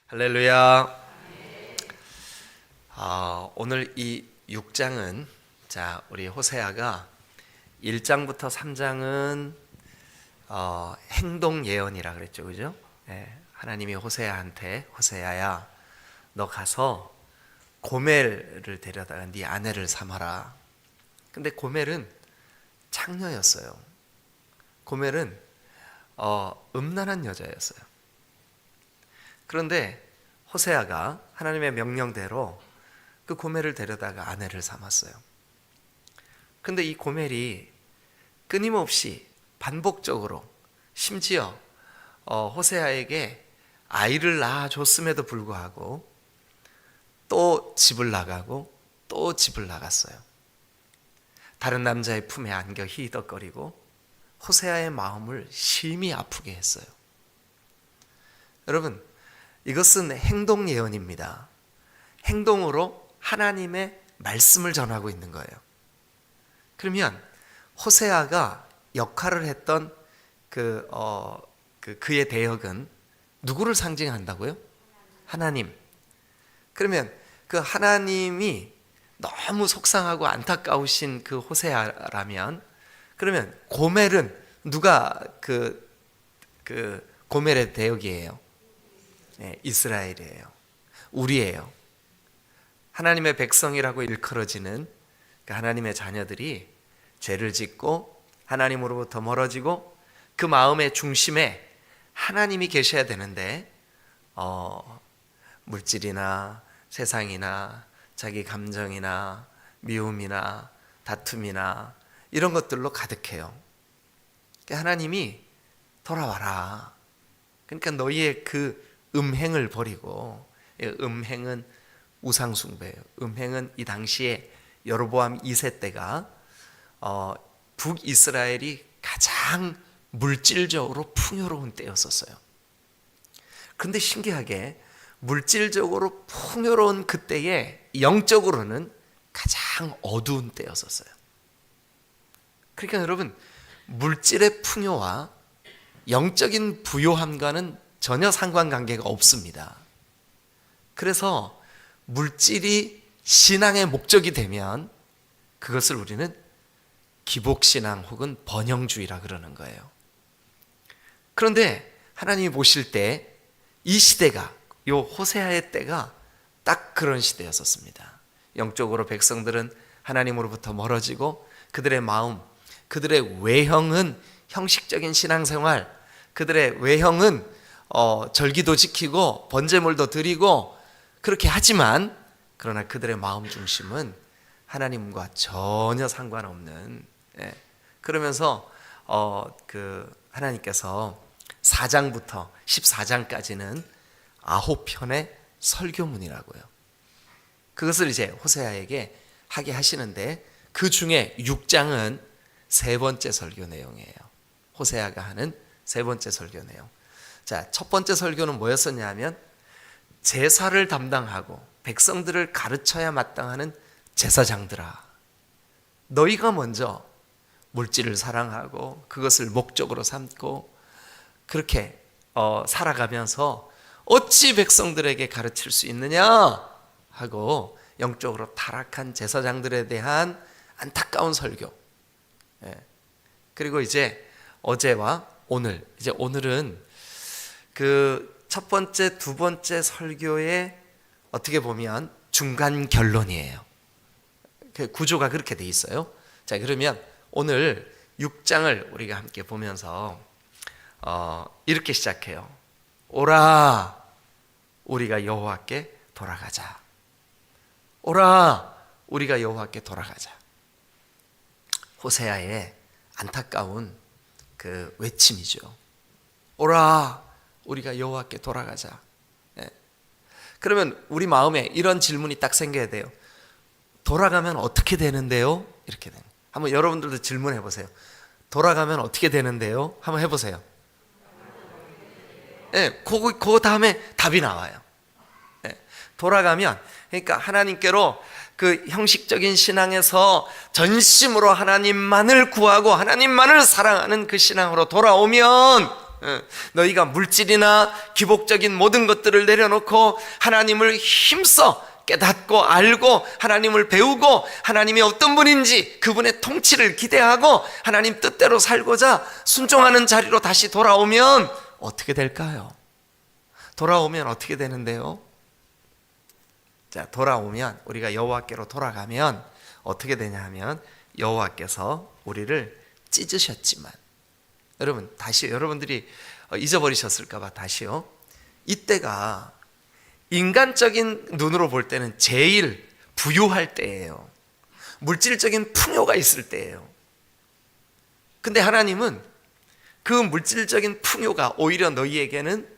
할렐루야. 오늘 이 6장은 우리 호세아가 1장부터 3장은 행동 예언이라 그랬죠, 그죠? 하나님이 호세아한테 호세아야, 너 가서 고멜을 데려다가 네 아내를 삼아라. 근데 고멜은 창녀였어요. 고멜은 음란한 여자였어요. 그런데 호세아가 하나님의 명령대로 그 고멜을 데려다가 아내를 삼았어요. 그런데 이 고멜이 끊임없이 반복적으로 심지어 호세아에게 아이를 낳아줬음에도 불구하고 또 집을 나가고 또 집을 나갔어요. 다른 남자의 품에 안겨 히덕거리고 호세아의 마음을 심히 아프게 했어요. 여러분, 이것은 행동 예언입니다. 행동으로 하나님의 말씀을 전하고 있는 거예요. 그러면 호세아가 역할을 했던 그의 대역은 누구를 상징한다고요? 하나님. 그러면 그 하나님이 너무 속상하고 안타까우신 그 호세아라면, 그러면 고멜은 누가 그 고멜의 대역이에요? 이스라엘이에요. 우리예요. 하나님의 백성이라고 일컬어지는 그 하나님의 자녀들이 죄를 짓고 하나님으로부터 멀어지고 그 마음의 중심에 하나님이 계셔야 되는데 물질이나 세상이나 자기 감정이나 미움이나 다툼이나 이런 것들로 가득해요. 하나님이 돌아와라. 그러니까 너희의 그 음행을 버리고, 음행은 우상숭배예요. 음행은 이 당시에 여로보암 2세 때가 북이스라엘이 가장 물질적으로 풍요로운 때였었어요. 그런데 신기하게 물질적으로 풍요로운 그때에 영적으로는 가장 어두운 때였었어요. 그러니까 여러분, 물질의 풍요와 영적인 부요함과는 전혀 상관관계가 없습니다. 그래서 물질이 신앙의 목적이 되면 그것을 우리는 기복신앙 혹은 번영주의라 그러는 거예요. 그런데 하나님이 보실 때 이 시대가, 요 호세아의 때가 딱 그런 시대였었습니다. 영적으로 백성들은 하나님으로부터 멀어지고 그들의 마음, 그들의 외형은 형식적인 신앙생활, 그들의 외형은 절기도 지키고 번제물도 드리고 그렇게 하지만, 그러나 그들의 마음 중심은 하나님과 전혀 상관없는, 그러면서 하나님께서 4장부터 14장까지는 9편의 설교문이라고요. 그것을 이제 호세아에게 하게 하시는데, 그 중에 6장은 세 번째 설교 내용이에요. 호세아가 하는 세 번째 설교 내용. 첫 번째 설교는 뭐였었냐 하면, 제사를 담당하고 백성들을 가르쳐야 마땅하는 제사장들아, 너희가 먼저 물질을 사랑하고 그것을 목적으로 삼고 그렇게 살아가면서 어찌 백성들에게 가르칠 수 있느냐 하고 영적으로 타락한 제사장들에 대한 안타까운 설교. 그리고 이제 어제와 오늘, 이제 오늘은 그 첫 번째, 두 번째 설교의 어떻게 보면 중간 결론이에요. 그 구조가 그렇게 돼 있어요. 그러면 오늘 6장을 우리가 함께 보면서 이렇게 시작해요. 오라, 우리가 여호와께 돌아가자. 오라, 우리가 여호와께 돌아가자. 호세아의 안타까운 그 외침이죠. 오라, 우리가 여호와께 돌아가자. 그러면 우리 마음에 이런 질문이 딱 생겨야 돼요. 돌아가면 어떻게 되는데요? 이렇게 돼요. 한번 여러분들도 질문해 보세요. 돌아가면 어떻게 되는데요? 한번 해보세요. 그 다음에 답이 나와요. 돌아가면, 그러니까 하나님께로 그 형식적인 신앙에서 전심으로 하나님만을 구하고 하나님만을 사랑하는 그 신앙으로 돌아오면 너희가 물질이나 기복적인 모든 것들을 내려놓고 하나님을 힘써 깨닫고 알고 하나님을 배우고 하나님이 어떤 분인지 그분의 통치를 기대하고 하나님 뜻대로 살고자 순종하는 자리로 다시 돌아오면 어떻게 될까요? 돌아오면 어떻게 되는데요? 자, 돌아오면, 우리가 여호와께로 돌아가면 어떻게 되냐 하면, 여호와께서 우리를 찢으셨지만, 여러분 다시, 여러분들이 잊어버리셨을까 봐 다시요. 이때가 인간적인 눈으로 볼 때는 제일 부유할 때예요. 물질적인 풍요가 있을 때예요. 근데 하나님은 그 물질적인 풍요가 오히려 너희에게는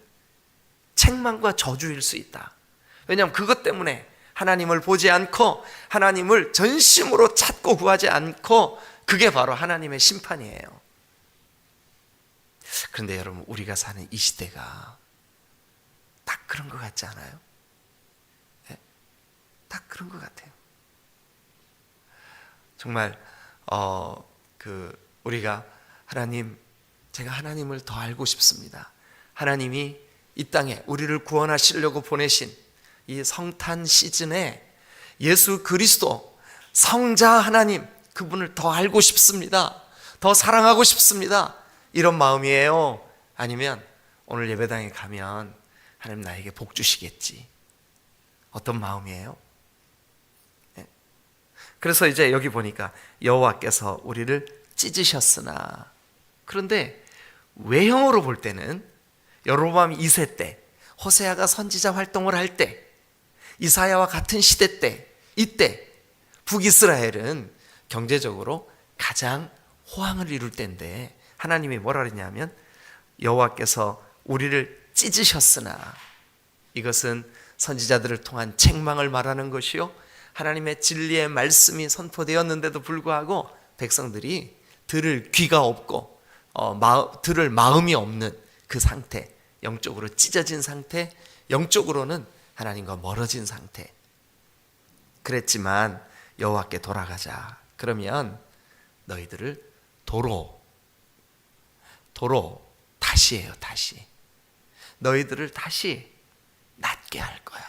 책망과 저주일 수 있다. 왜냐하면 그것 때문에 하나님을 보지 않고 하나님을 전심으로 찾고 구하지 않고, 그게 바로 하나님의 심판이에요. 그런데 여러분, 우리가 사는 이 시대가 딱 그런 것 같지 않아요? 네? 딱 그런 것 같아요. 정말 우리가 하나님, 제가 하나님을 더 알고 싶습니다. 하나님이 이 땅에 우리를 구원하시려고 보내신 이 성탄 시즌에 예수 그리스도 성자 하나님, 그분을 더 알고 싶습니다. 더 사랑하고 싶습니다. 이런 마음이에요? 아니면 오늘 예배당에 가면 하나님 나에게 복 주시겠지, 어떤 마음이에요? 네. 그래서 이제 여기 보니까 여호와께서 우리를 찢으셨으나, 그런데 외형으로 볼 때는 여로보암 2세 때, 호세아가 선지자 활동을 할 때, 이사야와 같은 시대 때, 이때 북이스라엘은 경제적으로 가장 호황을 이룰 때인데, 하나님이 뭐라 그랬냐면 여호와께서 우리를 찢으셨으나, 이것은 선지자들을 통한 책망을 말하는 것이요, 하나님의 진리의 말씀이 선포되었는데도 불구하고 백성들이 들을 귀가 없고 들을 마음이 없는 그 상태, 영적으로 찢어진 상태, 영적으로는 하나님과 멀어진 상태. 그랬지만 여호와께 돌아가자. 그러면 너희들을 도로 다시 해요. 다시 너희들을 다시 낫게 할 거야.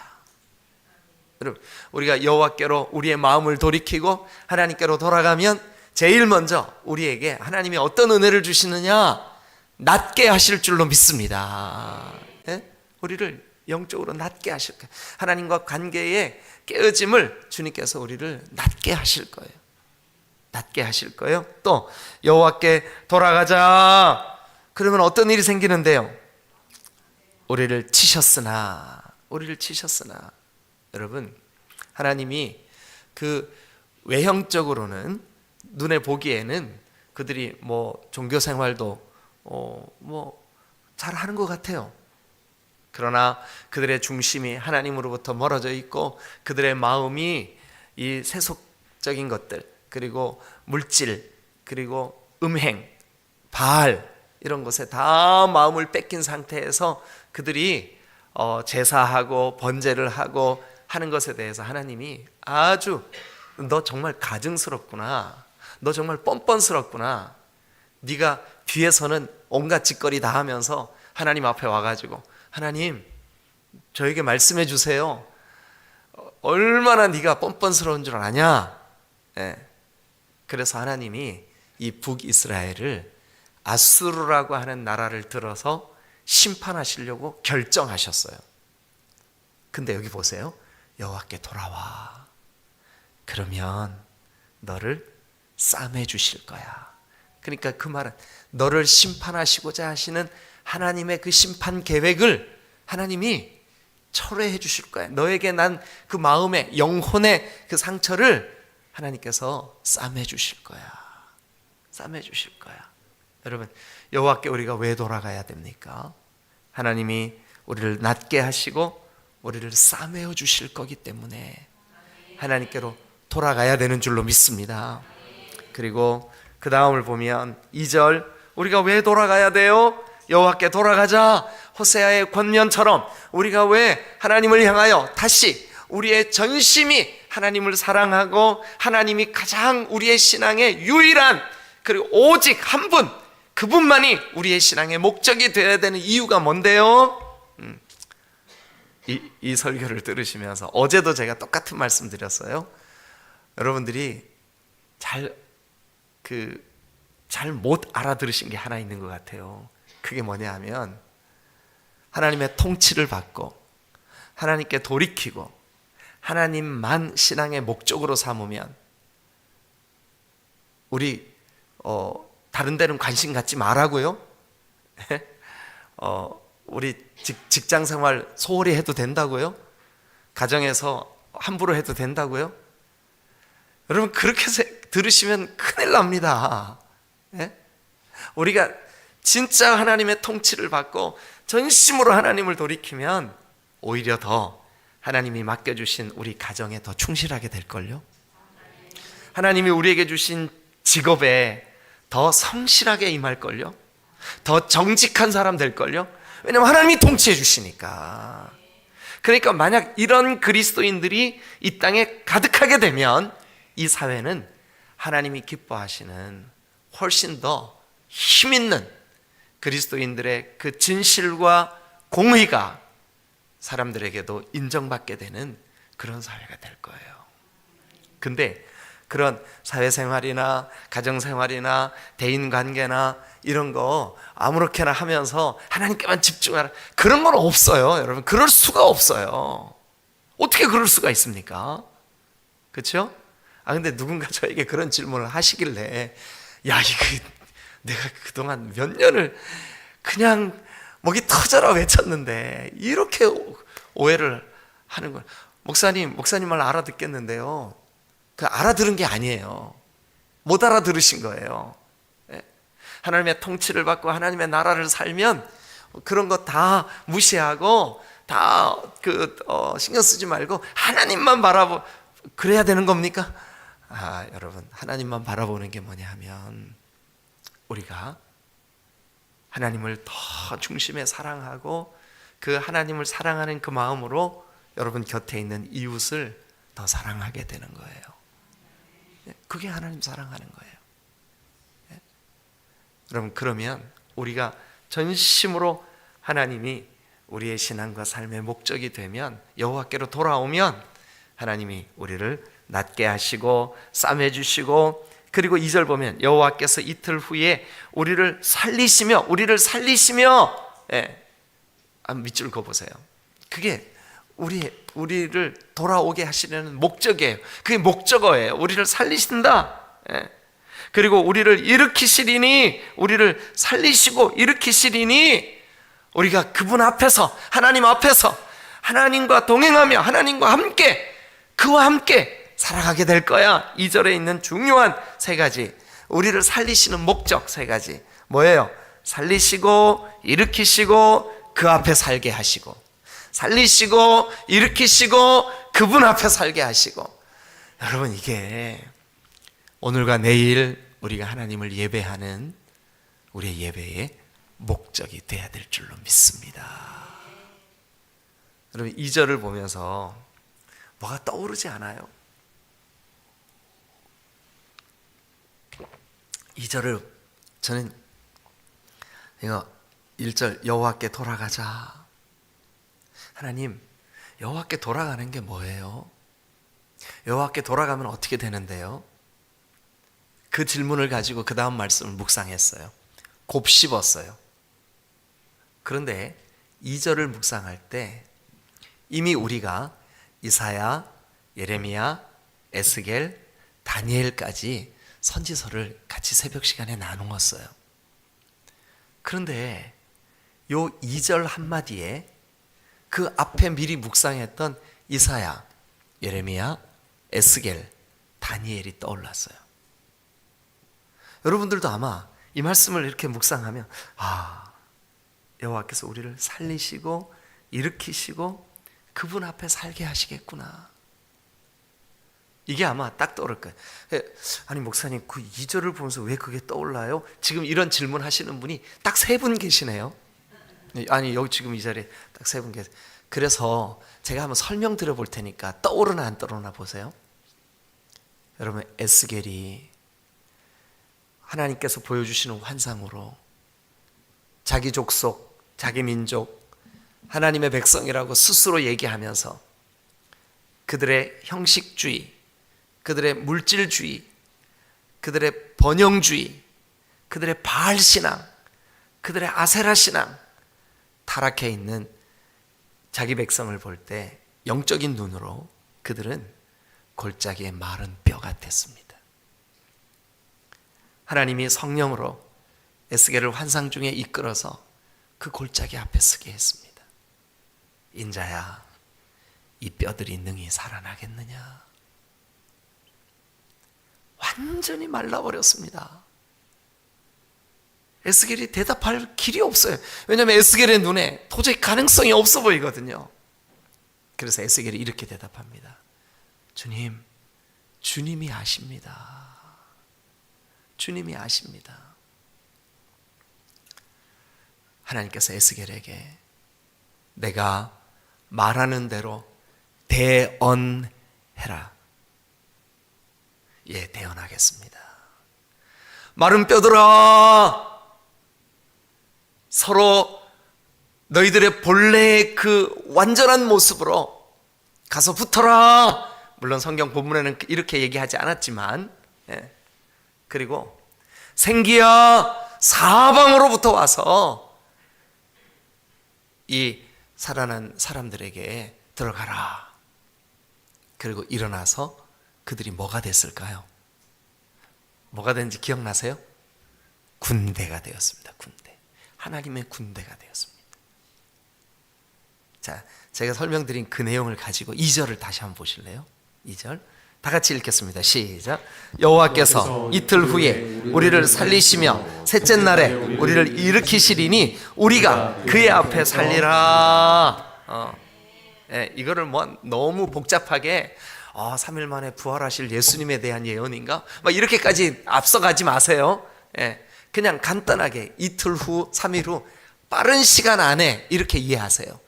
여러분, 우리가 여호와께로 우리의 마음을 돌이키고 하나님께로 돌아가면 제일 먼저 우리에게 하나님이 어떤 은혜를 주시느냐, 낫게 하실 줄로 믿습니다. 네? 우리를 영적으로 낫게 하실 거예요. 하나님과 관계에 깨어짐을 주님께서 우리를 낫게 하실 거예요. 낫게 하실 거예요. 또 여호와께 돌아가자. 그러면 어떤 일이 생기는데요? 우리를 치셨으나, 여러분, 하나님이 그 외형적으로는 눈에 보기에는 그들이 종교 생활도 잘 하는 것 같아요. 그러나 그들의 중심이 하나님으로부터 멀어져 있고, 그들의 마음이 이 세속적인 것들, 그리고 물질, 그리고 음행, 바알, 이런 것에 다 마음을 뺏긴 상태에서 그들이 제사하고 번제를 하고 하는 것에 대해서 하나님이 아주, 너 정말 가증스럽구나, 너 정말 뻔뻔스럽구나, 네가 뒤에서는 온갖 짓거리 다 하면서 하나님 앞에 와가지고, 하나님 저에게 말씀해 주세요, 얼마나 네가 뻔뻔스러운 줄 아냐. 그래서 하나님이 이 북이스라엘을 아수르라고 하는 나라를 들어서 심판하시려고 결정하셨어요. 근데 여기 보세요. 여호와께 돌아와. 그러면 너를 싸매 주실 거야. 그러니까 그 말은 너를 심판하시고자 하시는 하나님의 그 심판 계획을 하나님이 철회해 주실 거야. 너에게 난 그 마음의, 영혼의 그 상처를 하나님께서 싸매 주실 거야. 싸매 주실 거야. 여러분, 여호와께 우리가 왜 돌아가야 됩니까? 하나님이 우리를 낫게 하시고 우리를 싸매어 주실 거기 때문에 하나님께로 돌아가야 되는 줄로 믿습니다. 그리고 그 다음을 보면 2절, 우리가 왜 돌아가야 돼요? 여호와께 돌아가자. 호세아의 권면처럼 우리가 왜 하나님을 향하여 다시 우리의 전심이 하나님을 사랑하고 하나님이 가장 우리의 신앙의 유일한, 그리고 오직 한 분, 그분만이 우리의 신앙의 목적이 되어야 되는 이유가 뭔데요? 이 설교를 들으시면서 어제도 제가 똑같은 말씀 드렸어요. 여러분들이 잘 못 알아들으신 게 하나 있는 것 같아요. 그게 뭐냐 하면 하나님의 통치를 받고 하나님께 돌이키고 하나님만 신앙의 목적으로 삼으면 우리 다른 데는 관심 갖지 말라고요? 우리 직장 생활 소홀히 해도 된다고요? 가정에서 함부로 해도 된다고요? 여러분 그렇게 들으시면 큰일 납니다. 우리가 진짜 하나님의 통치를 받고 전심으로 하나님을 돌이키면 오히려 더 하나님이 맡겨주신 우리 가정에 더 충실하게 될걸요. 하나님이 우리에게 주신 직업에 더 성실하게 임할걸요. 더 정직한 사람 될걸요. 왜냐하면 하나님이 통치해 주시니까. 그러니까 만약 이런 그리스도인들이 이 땅에 가득하게 되면 이 사회는 하나님이 기뻐하시는 훨씬 더 힘있는 그리스도인들의 그 진실과 공의가 사람들에게도 인정받게 되는 그런 사회가 될 거예요. 근데 그런 사회생활이나 가정생활이나 대인관계나 이런 거 아무렇게나 하면서 하나님께만 집중하라, 그런 건 없어요. 여러분 그럴 수가 없어요. 어떻게 그럴 수가 있습니까? 그렇죠? 근데 누군가 저에게 그런 질문을 하시길래 야 이거 내가 그동안 몇 년을 그냥 목이 터져라 외쳤는데 이렇게 오해를 하는 거예요. 목사님 말 알아듣겠는데요, 그 알아들은 게 아니에요. 못 알아들으신 거예요. 하나님의 통치를 받고 하나님의 나라를 살면 그런 거 다 무시하고 다 신경 쓰지 말고 하나님만 그래야 되는 겁니까? 여러분 하나님만 바라보는 게 뭐냐 하면 우리가 하나님을 더 중심에 사랑하고 그 하나님을 사랑하는 그 마음으로 여러분 곁에 있는 이웃을 더 사랑하게 되는 거예요. 그게 하나님 사랑하는 거예요. 여러분 그러면 우리가 전심으로 하나님이 우리의 신앙과 삶의 목적이 되면, 여호와께로 돌아오면 하나님이 우리를 낫게 하시고 싸매 주시고, 그리고 2절 보면 여호와께서 이틀 후에 우리를 살리시며 밑줄 그어보세요. 그게 우리를 돌아오게 하시려는 목적이에요. 그게 목적어예요. 우리를 살리신다. 그리고 우리를 일으키시리니, 우리를 살리시고 일으키시리니 우리가 그분 앞에서, 하나님 앞에서 하나님과 동행하며 하나님과 함께, 그와 함께 살아가게 될 거야. 2절에 있는 중요한 3가지, 우리를 살리시는 목적 3가지 뭐예요? 살리시고 일으키시고 그 앞에 살게 하시고, 살리시고 일으키시고 그분 앞에 살게 하시고. 여러분 이게 오늘과 내일 우리가 하나님을 예배하는 우리의 예배의 목적이 돼야 될 줄로 믿습니다. 여러분 2절을 보면서 뭐가 떠오르지 않아요? 2절을 저는 이거 1절 여호와께 돌아가자. 하나님, 여호와께 돌아가는 게 뭐예요? 여호와께 돌아가면 어떻게 되는데요? 그 질문을 가지고 그 다음 말씀을 묵상했어요. 곱씹었어요. 그런데 2절을 묵상할 때 이미 우리가 이사야, 예레미야, 에스겔, 다니엘까지 선지서를 같이 새벽 시간에 나누었어요. 그런데 요 2절 한마디에 그 앞에 미리 묵상했던 이사야, 예레미야, 에스겔, 다니엘이 떠올랐어요. 여러분들도 아마 이 말씀을 이렇게 묵상하면 여호와께서 우리를 살리시고 일으키시고 그분 앞에 살게 하시겠구나, 이게 아마 딱 떠오를 거예요. 아니 목사님 그 2절을 보면서 왜 그게 떠올라요? 지금 이런 질문 하시는 분이 딱 3분 계시네요. 아니 여기 지금 이 자리에 딱 3분 계세요. 그래서 제가 한번 설명 드려볼 테니까 떠오르나 안 떠오르나 보세요. 여러분 에스겔이 하나님께서 보여주시는 환상으로 자기 족속, 자기 민족, 하나님의 백성이라고 스스로 얘기하면서 그들의 형식주의, 그들의 물질주의, 그들의 번영주의, 그들의 바알신앙, 그들의 아세라신앙, 타락해 있는 자기 백성을 볼 때 영적인 눈으로 그들은 골짜기의 마른 뼈 같았습니다. 하나님이 성령으로 에스겔을 환상 중에 이끌어서 그 골짜기 앞에 서게 했습니다. 인자야, 이 뼈들이 능히 살아나겠느냐? 완전히 말라버렸습니다. 에스겔이 대답할 길이 없어요. 왜냐하면 에스겔의 눈에 도저히 가능성이 없어 보이거든요. 그래서 에스겔이 이렇게 대답합니다. 주님, 주님이 아십니다. 주님이 아십니다. 하나님께서 에스겔에게 내가 말하는 대로 대언해라. 예, 대언하겠습니다. 마른 뼈들아, 서로 너희들의 본래의 그 완전한 모습으로 가서 붙어라. 물론 성경 본문에는 이렇게 얘기하지 않았지만, 예. 그리고 생기야 사방으로부터 와서 이 살아난 사람들에게 들어가라. 그리고 일어나서 그들이 뭐가 됐을까요? 뭐가 된지 기억나세요? 군대가 되었습니다. 군대. 하나님의 군대가 되었습니다. 자, 제가 설명드린 그 내용을 가지고 2절을 다시 한번 보실래요? 2절 다 같이 읽겠습니다. 시작. 여호와께서 이틀 후에 우리를 살리시며 셋째 날에 우리를 일으키시리니 우리가 그의 앞에 살리라. 예, 이거를 뭐 너무 복잡하게 3일 만에 부활하실 예수님에 대한 예언인가? 막 이렇게까지 앞서가지 마세요. 예, 그냥 간단하게 이틀 후, 3일 후 빠른 시간 안에 이렇게 이해하세요.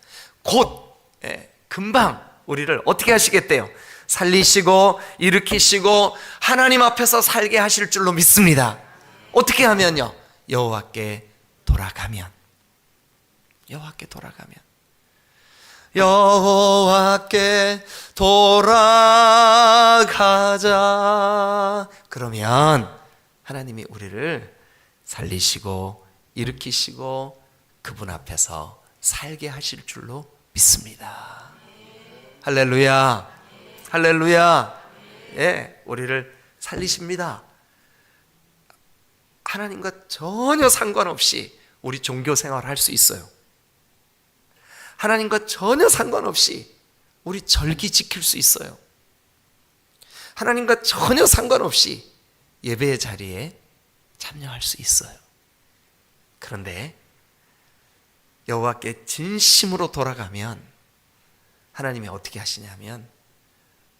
곧, 예, 금방 우리를 어떻게 하시겠대요? 살리시고 일으키시고 하나님 앞에서 살게 하실 줄로 믿습니다. 어떻게 하면요? 여호와께 돌아가면. 여호와께 돌아가면. 여호와께 돌아가자. 그러면 하나님이 우리를 살리시고 일으키시고 그분 앞에서 살게 하실 줄로 믿습니다. 할렐루야. 할렐루야. 예, 우리를 살리십니다. 하나님과 전혀 상관없이 우리 종교 생활을 할 수 있어요. 하나님과 전혀 상관없이 우리 절기 지킬 수 있어요. 하나님과 전혀 상관없이 예배의 자리에 참여할 수 있어요. 그런데 여호와께 진심으로 돌아가면 하나님이 어떻게 하시냐면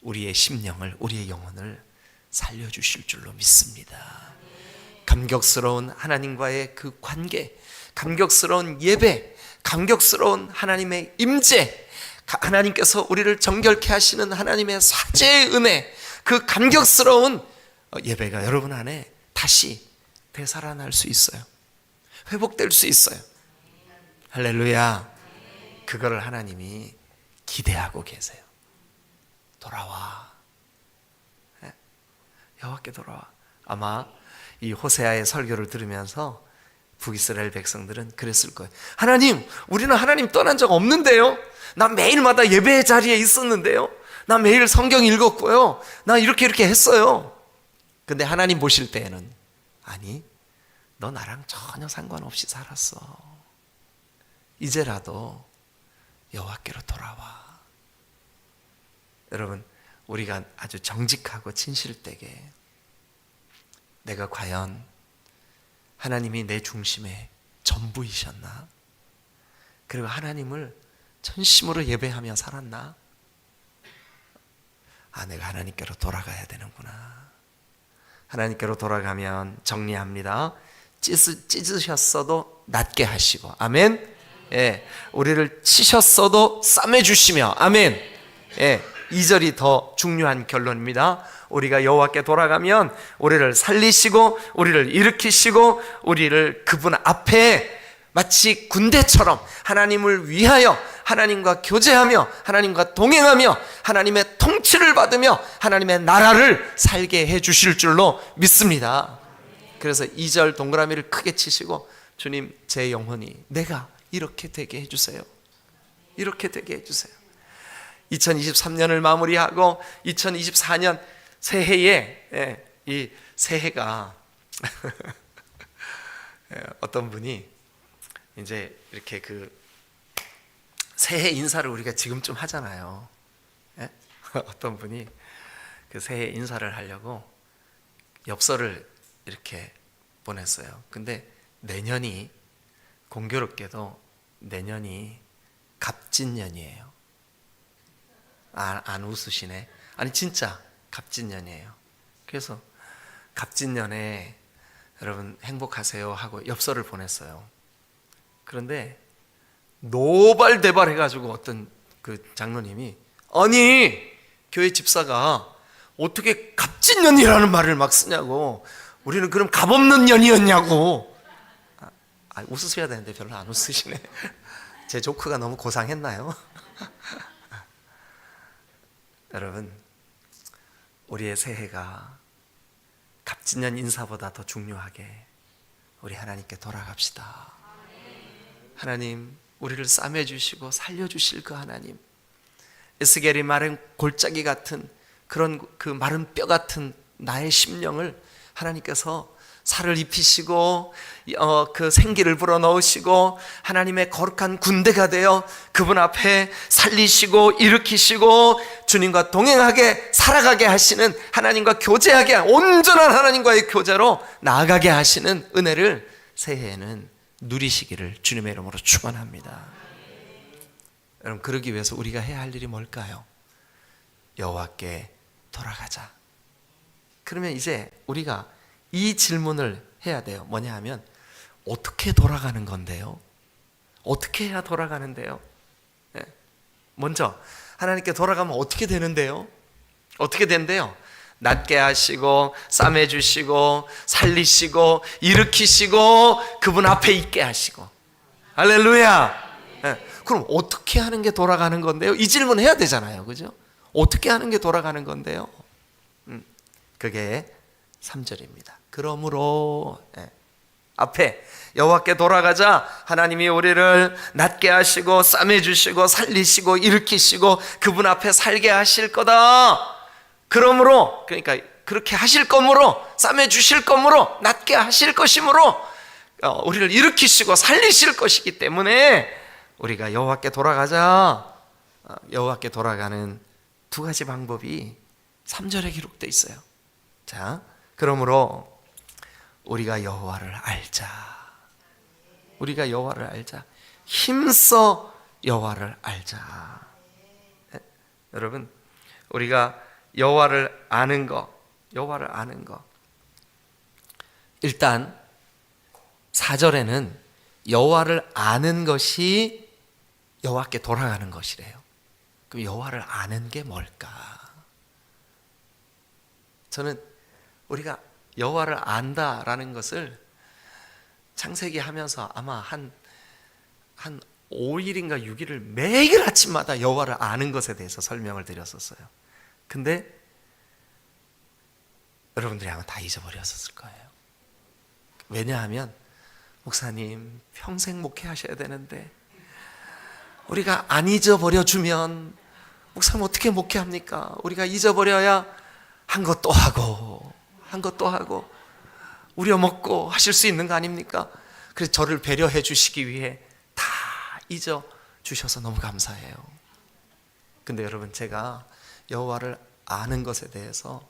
우리의 심령을, 우리의 영혼을 살려주실 줄로 믿습니다. 감격스러운 하나님과의 그 관계, 감격스러운 예배, 감격스러운 하나님의 임재, 하나님께서 우리를 정결케 하시는 하나님의 사죄의 은혜, 그 감격스러운 예배가 여러분 안에 다시 되살아날 수 있어요. 회복될 수 있어요. 할렐루야. 그거를 하나님이 기대하고 계세요. 돌아와. 여호와께 돌아와. 아마 이 호세아의 설교를 들으면서 북이스라엘 백성들은 그랬을 거예요. 하나님, 우리는 하나님 떠난 적 없는데요. 나 매일마다 예배 자리에 있었는데요. 나 매일 성경 읽었고요. 나 이렇게 했어요. 근데 하나님 보실 때에는 아니, 너 나랑 전혀 상관없이 살았어. 이제라도 여호와께로 돌아와. 여러분, 우리가 아주 정직하고 진실되게 내가 과연 하나님이 내 중심의 전부이셨나? 그리고 하나님을 전심으로 예배하며 살았나? 내가 하나님께로 돌아가야 되는구나. 하나님께로 돌아가면 정리합니다. 찢으셨어도 낫게 하시고, 아멘. 예, 우리를 치셨어도 싸매주시며, 아멘. 예, 2절이 더 중요한 결론입니다. 우리가 여호와께 돌아가면 우리를 살리시고 우리를 일으키시고 우리를 그분 앞에 마치 군대처럼 하나님을 위하여 하나님과 교제하며 하나님과 동행하며 하나님의 통치를 받으며 하나님의 나라를 살게 해 주실 줄로 믿습니다. 그래서 2절 동그라미를 크게 치시고 주님, 제 영혼이 내가 이렇게 되게 해주세요. 이렇게 되게 해주세요. 2023년을 마무리하고 2024년 새해에 이 새해가 어떤 분이 이제 이렇게 그 새해 인사를 우리가 지금쯤 하잖아요. 어떤 분이 그 새해 인사를 하려고 엽서를 이렇게 보냈어요. 근데 내년이 공교롭게도 내년이 갑진년이에요. 안 웃으시네. 아니 진짜 갑진년이에요. 그래서 갑진년에 여러분 행복하세요 하고 엽서를 보냈어요. 그런데 노발대발 해가지고 어떤 그 장로님이 아니 교회 집사가 어떻게 갑진년이라는 말을 막 쓰냐고, 우리는 그럼 갑없는 년이었냐고. 웃으셔야 되는데 별로 안 웃으시네. 제 조크가 너무 고상했나요? 여러분, 우리의 새해가 갑진년 인사보다 더 중요하게 우리 하나님께 돌아갑시다. 하나님, 우리를 싸매주시고 살려주실 그 하나님, 에스겔이 마른 골짜기 같은 그런 그 마른 뼈 같은 나의 심령을 하나님께서 살을 입히시고 그 생기를 불어넣으시고 하나님의 거룩한 군대가 되어 그분 앞에 살리시고 일으키시고 주님과 동행하게 살아가게 하시는, 하나님과 교제하게, 온전한 하나님과의 교제로 나아가게 하시는 은혜를 새해에는 누리시기를 주님의 이름으로 축원합니다. 여러분, 그러기 위해서 우리가 해야 할 일이 뭘까요? 여호와께 돌아가자. 그러면 이제 우리가 이 질문을 해야 돼요. 뭐냐 하면 어떻게 돌아가는 건데요? 어떻게 해야 돌아가는데요? 네. 먼저 하나님께 돌아가면 어떻게 되는데요? 어떻게 된대요? 낫게 하시고 싸매주시고 살리시고 일으키시고 그분 앞에 있게 하시고. 할렐루야. 네. 그럼 어떻게 하는 게 돌아가는 건데요? 이 질문 해야 되잖아요. 그죠? 어떻게 하는 게 돌아가는 건데요? 그게 3절입니다. 그러므로 앞에 여호와께 돌아가자. 하나님이 우리를 낫게 하시고 싸매주시고 살리시고 일으키시고 그분 앞에 살게 하실 거다. 그러므로, 그러니까 그렇게 하실 거므로, 싸매주실 거므로, 낫게 하실 것이므로 우리를 일으키시고 살리실 것이기 때문에 우리가 여호와께 돌아가자. 여호와께 돌아가는 두 가지 방법이 3절에 기록되어 있어요. 자, 그러므로 우리가 여호와를 알자. 우리가 여호와를 알자. 힘써 여호와를 알자. 네? 여러분, 우리가 여호와를 아는 거, 여호와를 아는 거. 일단 4절에는 여호와를 아는 것이 여호와께 돌아가는 것이래요. 그럼 여호와를 아는 게 뭘까? 저는 우리가 여호와를 안다라는 것을 창세기 하면서 아마 한 5일인가 6일을 매일 아침마다 여호와를 아는 것에 대해서 설명을 드렸었어요. 근데 여러분들이 아마 다 잊어버렸었을 거예요. 왜냐하면 목사님 평생 목회하셔야 되는데 우리가 안 잊어버려주면 목사님 어떻게 목회합니까? 우리가 잊어버려야 한 것 또 하고 한 것 또 하고 우려먹고 하실 수 있는 거 아닙니까? 그래서 저를 배려해 주시기 위해 다 잊어주셔서 너무 감사해요. 근데 여러분, 제가 여호와를 아는 것에 대해서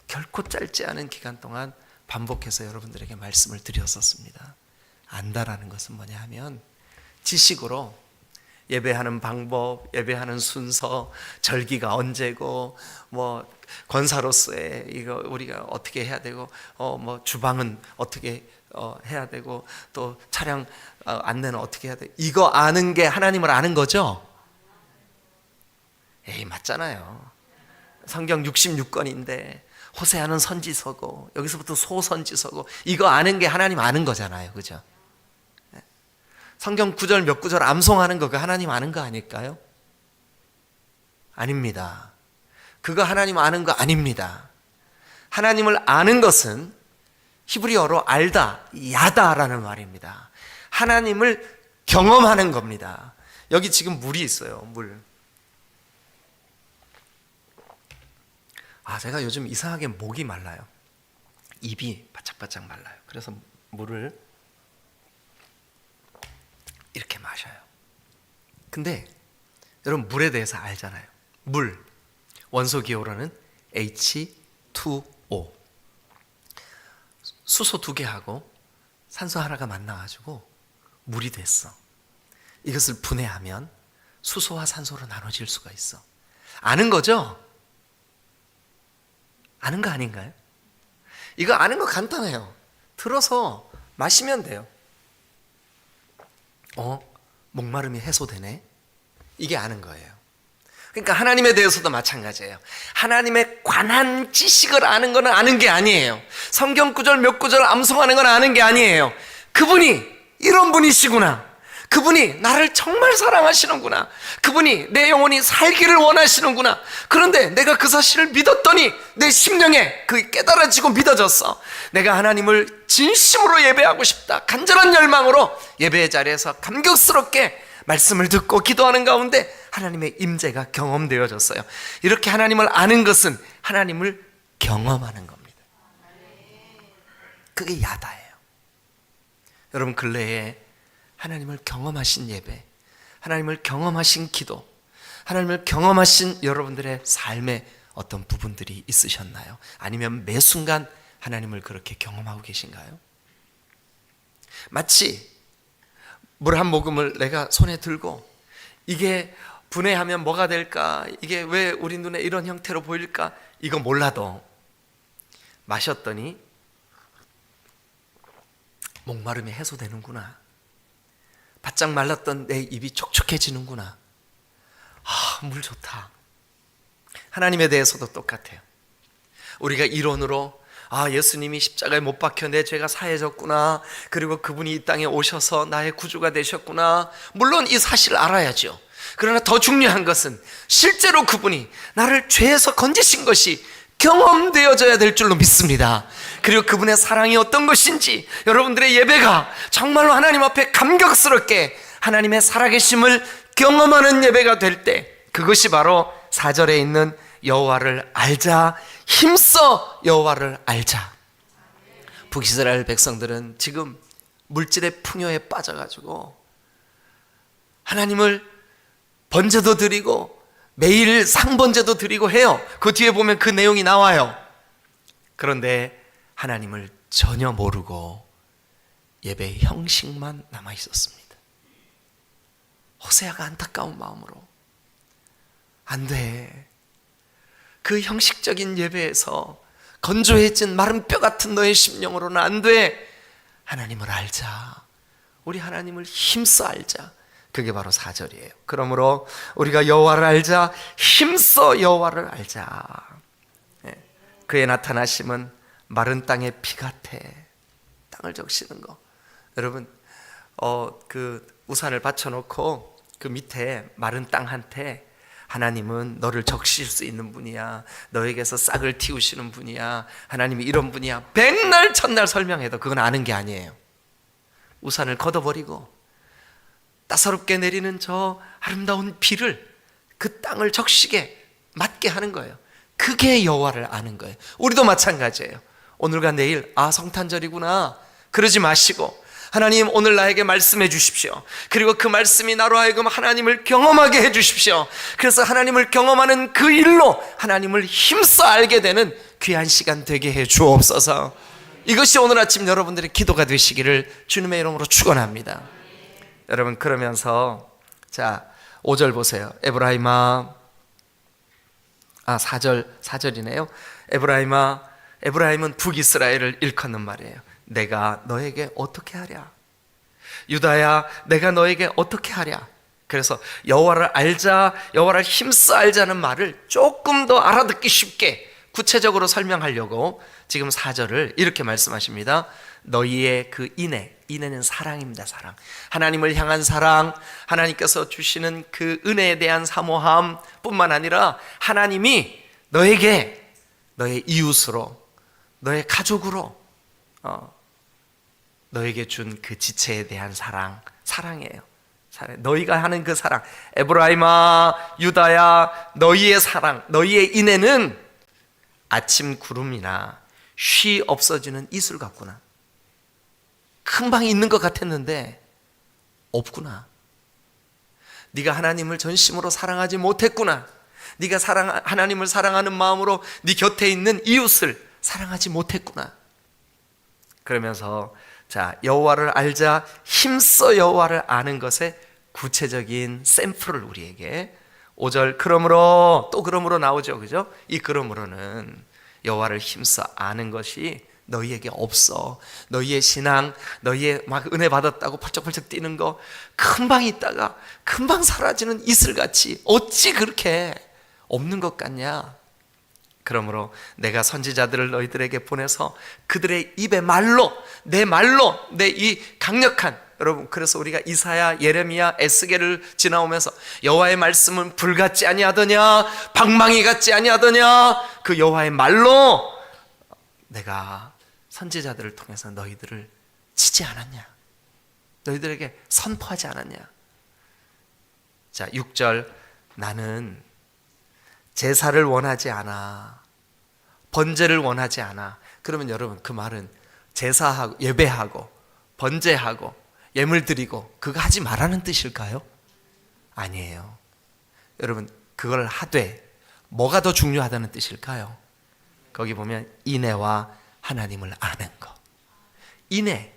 결코 짧지 않은 기간 동안 반복해서 여러분들에게 말씀을 드렸었습니다. 안다라는 것은 뭐냐 하면 지식으로 예배하는 방법, 예배하는 순서, 절기가 언제고, 뭐 권사로서의 이거 우리가 어떻게 해야 되고, 뭐 주방은 어떻게 해야 되고, 또 차량 안내는 어떻게 해야 돼. 이거 아는 게 하나님을 아는 거죠? 에이, 맞잖아요. 성경 66권인데 호세아는 선지서고 여기서부터 소선지서고 이거 아는 게 하나님 아는 거잖아요. 그죠? 성경 구절 몇 구절 암송하는 거, 그 하나님 아는 거 아닐까요? 아닙니다. 그거 하나님 아는 거 아닙니다. 하나님을 아는 것은 히브리어로 알다, 야다라는 말입니다. 하나님을 경험하는 겁니다. 여기 지금 물이 있어요. 물. 제가 요즘 이상하게 목이 말라요. 입이 바짝바짝 말라요. 그래서 물을 이렇게 마셔요. 근데 여러분, 물에 대해서 알잖아요. 물, 원소 기호로는 H2O. 수소 2개하고 산소 하나가 만나가지고 물이 됐어. 이것을 분해하면 수소와 산소로 나눠질 수가 있어. 아는 거죠? 아는 거 아닌가요? 이거 아는 거 간단해요. 들어서 마시면 돼요. 목마름이 해소되네? 이게 아는 거예요. 그러니까 하나님에 대해서도 마찬가지예요. 하나님에 관한 지식을 아는 건 아는 게 아니에요. 성경 구절 몇 구절 암송하는 건 아는 게 아니에요. 그분이 이런 분이시구나. 그분이 나를 정말 사랑하시는구나. 그분이 내 영혼이 살기를 원하시는구나. 그런데 내가 그 사실을 믿었더니 내 심령에 그게 깨달아지고 믿어졌어. 내가 하나님을 진심으로 예배하고 싶다. 간절한 열망으로 예배의 자리에서 감격스럽게 말씀을 듣고 기도하는 가운데 하나님의 임재가 경험되어졌어요. 이렇게 하나님을 아는 것은 하나님을 경험하는 겁니다. 그게 야다예요. 여러분, 근래에 하나님을 경험하신 예배, 하나님을 경험하신 기도, 하나님을 경험하신 여러분들의 삶의 어떤 부분들이 있으셨나요? 아니면 매 순간 하나님을 그렇게 경험하고 계신가요? 마치 물 한 모금을 내가 손에 들고 이게 분해하면 뭐가 될까? 이게 왜 우리 눈에 이런 형태로 보일까? 이거 몰라도 마셨더니 목마름이 해소되는구나. 바짝 말랐던 내 입이 촉촉해지는구나. 물 좋다. 하나님에 대해서도 똑같아요. 우리가 이론으로 예수님이 십자가에 못 박혀 내 죄가 사해졌구나. 그리고 그분이 이 땅에 오셔서 나의 구주가 되셨구나. 물론 이 사실을 알아야죠. 그러나 더 중요한 것은 실제로 그분이 나를 죄에서 건지신 것이 경험되어져야 될 줄로 믿습니다. 그리고 그분의 사랑이 어떤 것인지, 여러분들의 예배가 정말로 하나님 앞에 감격스럽게 하나님의 살아계심을 경험하는 예배가 될 때, 그것이 바로 4절에 있는 여호와를 알자, 힘써 여호와를 알자. 북이스라엘 백성들은 지금 물질의 풍요에 빠져가지고 하나님을 번제도 드리고 매일 상번제도 드리고 해요. 그 뒤에 보면 그 내용이 나와요. 그런데 하나님을 전혀 모르고 예배의 형식만 남아 있었습니다. 호세아가 안타까운 마음으로, 안 돼. 그 형식적인 예배에서 건조해진 마른 뼈 같은 너의 심령으로는 안 돼. 하나님을 알자. 우리 하나님을 힘써 알자. 그게 바로 4절이에요. 그러므로 우리가 여호와를 알자, 힘써 여호와를 알자. 그의 나타나심은 마른 땅의 피 같아. 땅을 적시는 거. 여러분, 그 우산을 받쳐놓고 그 밑에 마른 땅한테 하나님은 너를 적실 수 있는 분이야. 너에게서 싹을 틔우시는 분이야. 하나님이 이런 분이야. 백날 천날 설명해도 그건 아는 게 아니에요. 우산을 걷어버리고 따사롭게 내리는 저 아름다운 비를 그 땅을 적시게 맞게 하는 거예요. 그게 여호와를 아는 거예요. 우리도 마찬가지예요. 오늘과 내일 성탄절이구나 그러지 마시고, 하나님 오늘 나에게 말씀해 주십시오. 그리고 그 말씀이 나로 하여금 하나님을 경험하게 해 주십시오. 그래서 하나님을 경험하는 그 일로 하나님을 힘써 알게 되는 귀한 시간 되게 해 주옵소서. 이것이 오늘 아침 여러분들의 기도가 되시기를 주님의 이름으로 축원합니다. 여러분, 그러면서 5절 보세요. 에브라임아, 4절이네요. 에브라임은 북이스라엘을 일컫는 말이에요. 내가 너에게 어떻게 하랴? 유다야, 내가 너에게 어떻게 하랴? 그래서 여호와를 알자, 여호와를 힘써 알자는 말을 조금 더 알아듣기 쉽게 구체적으로 설명하려고 지금 4절을 이렇게 말씀하십니다. 너희의 그 인애, 인내는 사랑입니다. 사랑. 하나님을 향한 사랑, 하나님께서 주시는 그 은혜에 대한 사모함 뿐만 아니라 하나님이 너에게 너의 이웃으로, 너의 가족으로 너에게 준 그 지체에 대한 사랑이에요. 너희가 하는 그 사랑, 에브라임아, 유다야, 너희의 사랑, 너희의 인애는 아침 구름이나 쉬 없어지는 이슬 같구나. 금방 있는 것 같았는데 없구나. 네가 하나님을 전심으로 사랑하지 못했구나. 네가 하나님을 사랑하는 마음으로 네 곁에 있는 이웃을 사랑하지 못했구나. 그러면서 자, 여호와를 알자, 힘써 여호와를 아는 것의 구체적인 샘플을 우리에게 5절 그러므로, 또 그러므로 나오죠, 그죠? 이 그러므로는 여호와를 힘써 아는 것이 너희에게 없어. 너희의 신앙, 너희의 막 은혜 받았다고 펄쩍펄쩍 뛰는 거 금방 있다가 금방 사라지는 이슬같이 어찌 그렇게 없는 것 같냐? 그러므로 내가 선지자들을 너희들에게 보내서 그들의 입의 말로, 내 이 강력한, 여러분, 그래서 우리가 이사야, 예레미야, 에스겔을 지나오면서 여호와의 말씀은 불 같지 아니하더냐, 방망이 같지 아니하더냐, 그 여호와의 말로 내가 선지자들을 통해서 너희들을 치지 않았냐, 너희들에게 선포하지 않았냐. 자, 6절 나는 제사를 원하지 않아, 번제를 원하지 않아. 그러면 여러분, 그 말은 제사하고 예배하고 번제하고 예물 드리고 그거 하지 말라는 뜻일까요? 아니에요. 여러분, 그걸 하되 뭐가 더 중요하다는 뜻일까요? 거기 보면 인애와 하나님을 아는 것. 인애,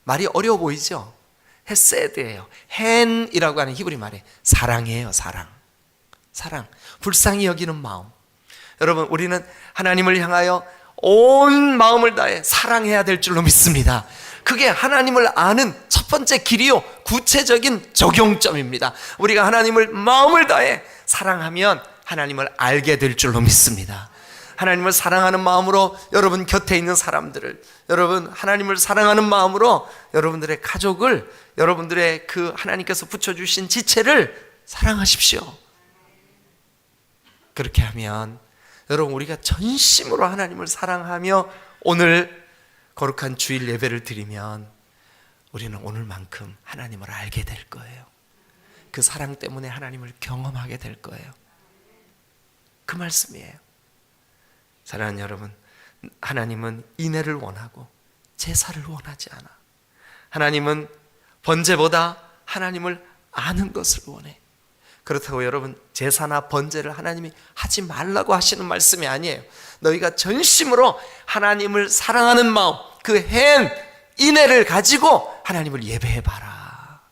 말이 어려워 보이죠? 헤세드예요. 헨이라고 하는 히브리 말에 사랑이에요. 사랑, 불쌍히 여기는 마음. 여러분, 우리는 하나님을 향하여 온 마음을 다해 사랑해야 될 줄로 믿습니다. 그게 하나님을 아는 첫 번째 길이요, 구체적인 적용점입니다. 우리가 하나님을 마음을 다해 사랑하면 하나님을 알게 될 줄로 믿습니다. 하나님을 사랑하는 마음으로 여러분 곁에 있는 사람들을, 여러분 하나님을 사랑하는 마음으로 여러분들의 가족을, 여러분들의 그 하나님께서 붙여주신 지체를 사랑하십시오. 그렇게 하면 여러분, 우리가 전심으로 하나님을 사랑하며 오늘 거룩한 주일 예배를 드리면 우리는 오늘만큼 하나님을 알게 될 거예요. 그 사랑 때문에 하나님을 경험하게 될 거예요. 그 말씀이에요. 사랑하는 여러분, 하나님은 인애를 원하고 제사를 원하지 않아. 하나님은 번제보다 하나님을 아는 것을 원해. 그렇다고 여러분, 제사나 번제를 하나님이 하지 말라고 하시는 말씀이 아니에요. 너희가 전심으로 하나님을 사랑하는 마음, 그 인애를 가지고 하나님을 예배해봐라.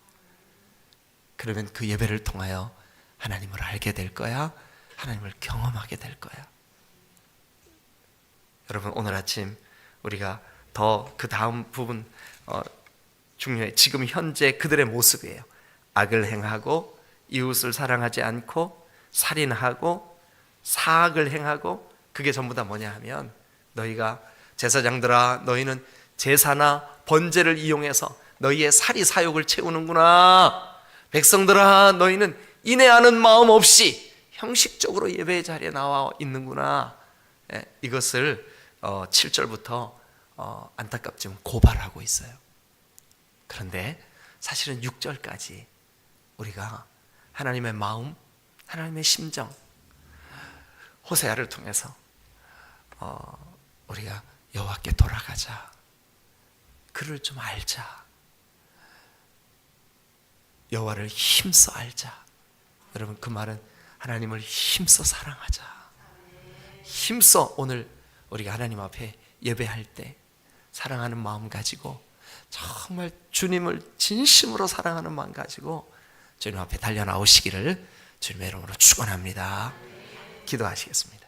그러면 그 예배를 통하여 하나님을 알게 될 거야. 하나님을 경험하게 될 거야. 여러분, 오늘 아침 우리가 더 그 다음 부분 중요해. 지금 현재 그들의 모습이에요. 악을 행하고 이웃을 사랑하지 않고 살인하고 사악을 행하고, 그게 전부 다 뭐냐 하면, 너희가 제사장들아, 너희는 제사나 번제를 이용해서 너희의 사리 사욕을 채우는구나. 백성들아, 너희는 인애하는 마음 없이 형식적으로 예배의 자리에 나와 있는구나. 이것을 7절부터 안타깝지만 고발하고 있어요. 그런데 사실은 6절까지 우리가 하나님의 마음, 하나님의 심정, 호세아를 통해서 우리가 여호와께 돌아가자, 그를 좀 알자, 여호와를 힘써 알자. 여러분, 그 말은 하나님을 힘써 사랑하자. 힘써 오늘 우리가 하나님 앞에 예배할 때 사랑하는 마음 가지고, 정말 주님을 진심으로 사랑하는 마음 가지고 주님 앞에 달려나오시기를 주님의 이름으로 축원합니다. 기도하시겠습니다.